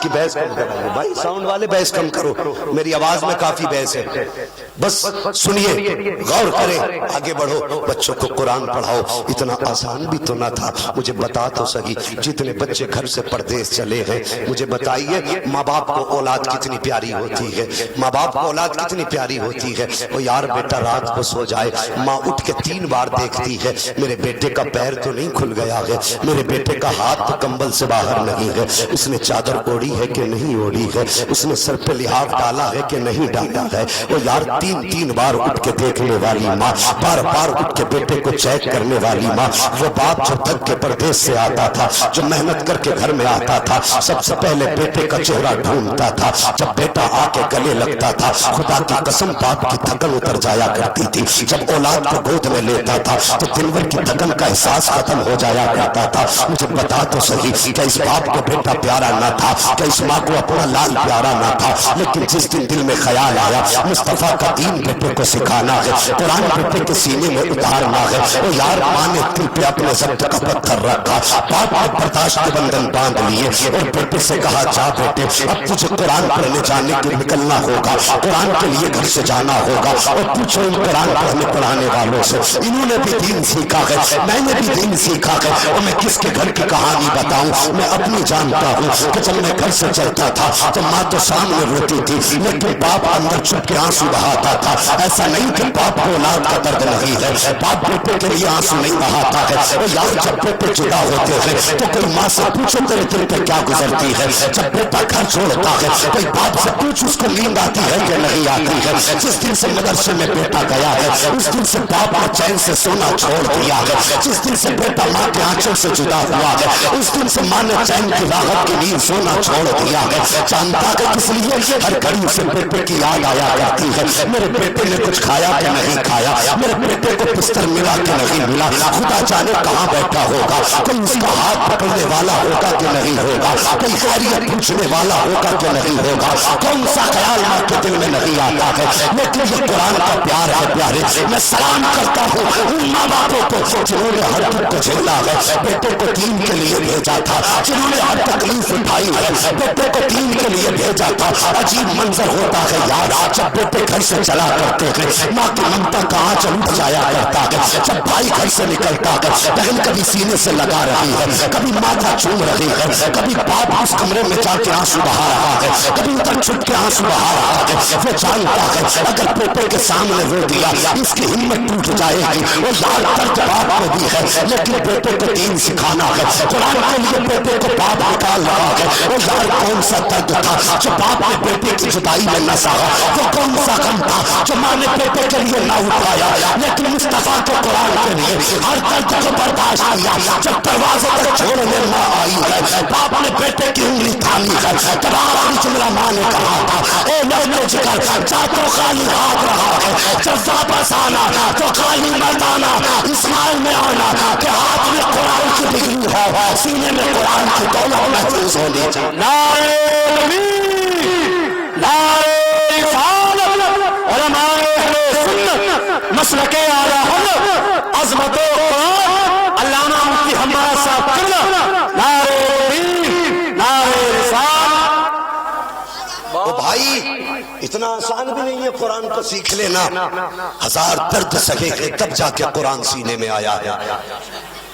کی بحث کم کرائیے بھائی، ساؤنڈ والے بحث کم کرو، میری آواز میں کافی بحث ہے، بس سنیے، غور کریں، آگے بڑھو، بچوں کو قرآن پڑھاؤ۔ اتنا آسان بھی تو نہ تھا، مجھے بتا تو صحیح، جتنے بچے گھر سے پردیس چلے ہیں، مجھے بتائیے ماں باپ کو اولاد کتنی پیاری ہوتی ہے، ماں باپ کو اولاد کتنی پیاری ہوتی ہے۔ وہ یار بیٹا رات کو سو جائے، ماں اٹھ کے 3 بار دیکھتی ہے میرے بیٹے کا پیر تو نہیں کھل گیا ہے، میرے بیٹے کا ہاتھ تو کمبل سے باہر نہیں ہے، اس نے چادر اوڑی ہے کہ نہیں اوڑی ہے، اس نے سر پہ لحاف ڈالا ہے کہ نہیں ڈالا ہے۔ وہ یار 3 بار اٹھ کے دیکھنے والی ماں، بار بار اٹھ کے بیٹے کو چیک کرنے والی ماں، وہ باپ جو تھک کے پردیس سے آتا تھا، جو محنت کر کے گھر میں آتا تھا، سب سے پہلے بیٹے کا چہرہ ڈھونڈتا تھا۔ جب بیٹا آ کے گلے لگتا تھا، خدا کی قسم باپ کی تھکن اتر جایا کرتی تھی۔ جب اولاد کو گود میں لیتا تھا تو دن بھر کی تھکن کا احساس ختم ہو جایا کرتا تھا۔ مجھے بتا تو صحیح کہ اس باپ کو بیٹا پیارا نہ تھا، کہ اس ماں کو اپنا لال پیارا نہ تھا، لیکن جس دن دل میں خیال آیا مصطفیٰ کا دین بیٹے کو سکھانا ہے، قرآن بیٹے کے سینے میں اتارنا ہے، وہ یار ماں نے دل پہ اپنے ضبط کا پتھر رکھا، باپ نے برداشت کے بندھن باندھ لیے اور بیٹے سے کہا جا بیٹے اب تجھے قرآن پڑھنے جانے کے نکلنا ہوگا، قرآن کے لیے گھر سے جانا ہوگا، اور پوچھو ان قرآن پڑھنے پڑھانے والوں سے، انہوں نے بھی دین سیکھا ہے، میں نے بھی دین سیکھا ہے، اور میں کس کے گھر کی کہانی بتاؤں، میں اپنی جانتا ہوں کہ جب میں گھر سے چلتا تھا تو ماں تو سامنے روتی تھی، لیکن باپ اندر چھپ کے آنسو بہاتا تھا۔ ایسا نہیں کہ باپ کو اولاد کا درد نہیں ہے، باپ بیٹے کے لیے آنسو نہیں بہاتا ہے، اور یار جب بیٹے جدا ہوتے ہیں تو کوئی ماں سے پوچھو تیرے دل پہ کیا گزرتی ہے، جب بیٹا گھر چھوڑتا ہے کوئی باپ سے پوچھ اس کو نیند آتی ہے کہ نہیں آتی ہے۔ جس دن سے مدرسے میں بیٹا گیا ہے اس دن سے باپ نے چین سے سونا چھوڑ دیا ہے، جس دن سے بیٹا ماں کے آنچل سے جدا ہوا ہے اس دن سے ماں نے چین کی راحت کی نیند سونا چھوڑ دیا ہے۔ جانتا ہے کس لیے؟ ہر گھڑی سے بیٹے کی یاد آیا کرتی ہے، میرے بیٹے نے کچھ کھایا کہ نہیں کھایا، میرے بیٹے کو بستر ملا کہ نہیں ملا، خدا جانے کہاں بیٹھا ہوگا، کوئی اس کا ہاتھ پکڑنے والا ہوگا کہ نہیں ہوگا، کوئی خیریت پوچھنے والا ہوگا کہ نہیں ہوگا، کون سا خیال ماں کے دل میں نہیں آتا ہے۔ لیکن یہ قرآن کا پیار ہے پیارے، میں سلام کرتا ہوں ان ماں باپوں کو جنہوں نے ہر دکھ کو جھیلا ہے، بیٹے کو دین کے لیے بھیجا تھا، جنہوں نے ہر تکلیف اٹھائی ہے، بیٹے کو دین کے لیے بھیجا تھا۔ عجیب منظر ہوتا ہے یار جب بیٹے گھر سے چلا کرتے ہیں، ماں کی ممتا کا آنچل اٹھ جایا کرتا ہے، جب بھائی گھر سے نکلتا ہے بہن کبھی سینے سے لگا رہی ہے، کبھی ماتھا چوم رہی ہے، کبھی باپ اس کمرے میں جا کے آنسو بہا رہا ہے، کبھی ادھر چھپ کے آنسو بہا رہا ہے۔ وہ جانتا ہے اگر بیٹے کے سامنے رو دیا اس کی ہمت ٹوٹ جائے گی، وہ یار درد باپ کو بھی ہے لیکن بیٹے کو دین سکھانا ہے، قرآن کے لیے بیٹے کو باپ نکال رہا ہے۔ وہ یار کون سا درد تھا جو باپ نے بیٹے کی جدائی میں نہ سہا، وہ کون سا غم تھا جو ماں نے بیٹے کے لیے نہ اٹھایا، لیکن مصطفیٰ کے قرآن کے لیے ہر درد کو برداشت کیا۔ جب دروازے تک چھوڑنے ماں آئی ہے باپ نے بیٹے کی انگلی تھامی ہے، تب آخری جملہ ماں نے کہا تھا اے لوٹے جگر جا تو خالی ہاتھ رہا ہے، جب واپس آنا تو خالی مت آنا، اسماعیل میں آنا کہ ہاتھ میں قرآن کی ڈگری ہو، سینے میں قرآن کی دولت محفوظ ہونی چاہیے۔ نعرہ تکبیر، نعرہ رسالت، علماء اہل سنت، مسلک اعلی حضرت، عظمت قرآن، علامہ مفتی حماد صاحب کرنا، نعرہ تکبیر، نعرہ رسالت۔ وہ بھائی اتنا آسان بھی نہیں ہے قرآن کو سیکھ لینا، 1000 درد سہے ہیں تب جا کے قرآن سینے میں آیا ہے،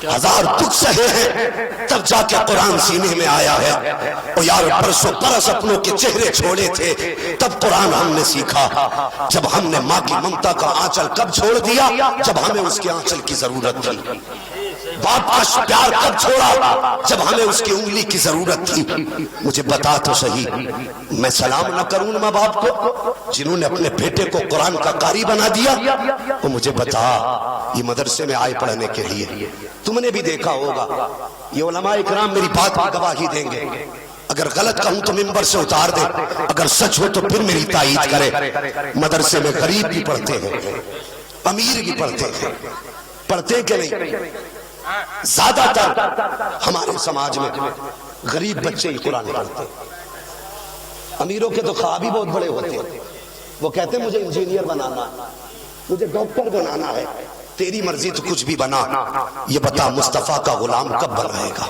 1000 دکھ سہے ہیں تب جا کے قرآن سینے میں آیا ہے۔ اور یار برسوں برس اپنوں کے چہرے چھوڑے تھے تب قرآن ہم نے سیکھا، جب ہم نے ماں کی ممتا کا آنچل کب چھوڑ دیا؟ جب ہمیں اس کے آنچل کی ضرورت تھی۔ باپ کا پیار کب چھوڑا؟ جب ہمیں اس کی انگلی کی ضرورت تھی۔ مجھے بتا تو صحیح، میں سلام نہ کروں ماں باپ کو جنہوں نے اپنے بیٹے کو قرآن کا قاری بنا دیا؟ وہ مجھے بتا، یہ مدرسے میں آئے پڑھنے کے لیے، تم نے بھی دیکھا ہوگا، یہ علماء اکرام میری بات کی گواہی دیں گے، اگر غلط کہوں تو ممبر سے اتار دیں، اگر سچ ہو تو پھر میری تائید کرے۔ مدرسے میں غریب بھی پڑھتے ہیں، امیر بھی پڑھتے ہیں، پڑھتے کہ نہیں؟ زیادہ تر ہمارے سماج میں غریب بچے ہی قرآن پڑھتے ہیں، امیروں کے تو خواب ہی بہت بڑے ہوتے ہیں، وہ کہتے ہیں مجھے انجینئر بنانا ہے، مجھے ڈاکٹر بنانا ہے، تیری مرضی تو کچھ بھی بنا، یہ بتا مصطفیٰ کا غلام کب بنائے گا؟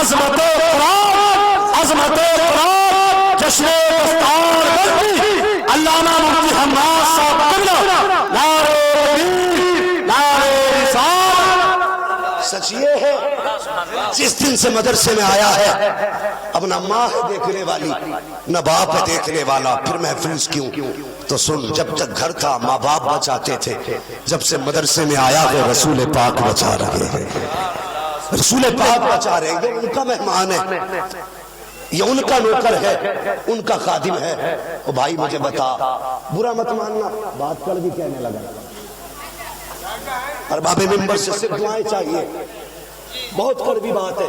عظمت قرآن، عظمت قرآن، جشن دستار بندی علامہ مفتی حماد صاحب قبلہ، نعرہ تکبیر، نعرہ رسالت۔ سچ یہ ہے جس دن سے مدرسے میں آیا ہے اب نہ ماں ہے دیکھنے والی نہ باپ ہے دیکھنے والا، پھر محفوظ کیوں؟ تو سن، جب تک گھر تھا ماں باپ بچاتے تھے، جب سے مدرسے میں آیا ہے رسول پاک بچا رہے ہیں، رسول پاک بچا رہے ہیں۔ یہ ان کا مہمان ہے، یہ ان کا نوکر ہے، ان کا خادم ہے۔ او بھائی مجھے بتا، برا مت ماننا، بات کر بھی کہنے لگا، ارباب منبر سے صرف دعائیں چاہیے، بہت کڑوی بات ہے،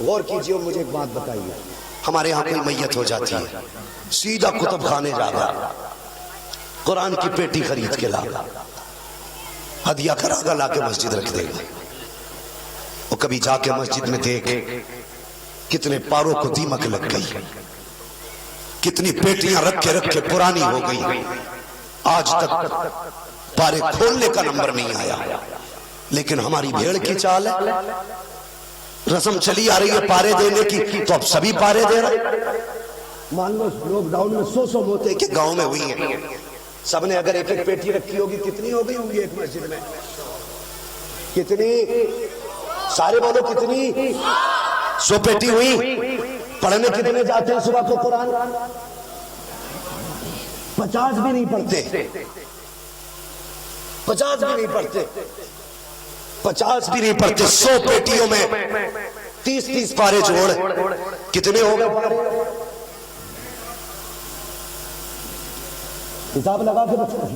غور کیجئے اور مجھے ایک بات بتائیے۔ ہمارے ہاں کوئی میت ہو جاتی ہے، سیدھا کتب خانے جا گا، قرآن کی پیٹی خرید کے لا گا، ہدیہ کرا گا، لا کے مسجد رکھ دے گا۔ وہ کبھی جا کے مسجد میں دیکھ کتنے پاروں کو دیمک لگ گئی، کتنی پیٹیاں رکھ کے پرانی ہو گئی، آج تک پارے کھولنے کا نمبر نہیں آیا۔ لیکن ہماری بھیڑ کی چال ہے، رسم چلی آ رہی ہے پارے دینے کی، تو اب سبھی پارے دے رہے۔ مان لو لوک ڈاؤن میں 100 موتیں کہ گاؤں میں ہوئی ہیں، سب نے اگر ایک ایک پیٹی رکھی ہوگی کتنی ہو گئی ہوں گی ایک مسجد میں؟ کتنی؟ سارے بولو کتنی؟ 100 پیٹی ہوئی۔ پڑھنے کتنے جاتے ہیں صبح کو قرآن؟ 50 بھی نہیں پڑھتے، 50 بھی نہیں پڑھتے، 50 بھی نہیں پڑھتے۔ 100 پیٹیوں میں 30 پارے جوڑ، کتنے ہو گئے پارے؟ حساب لگا کے بچوں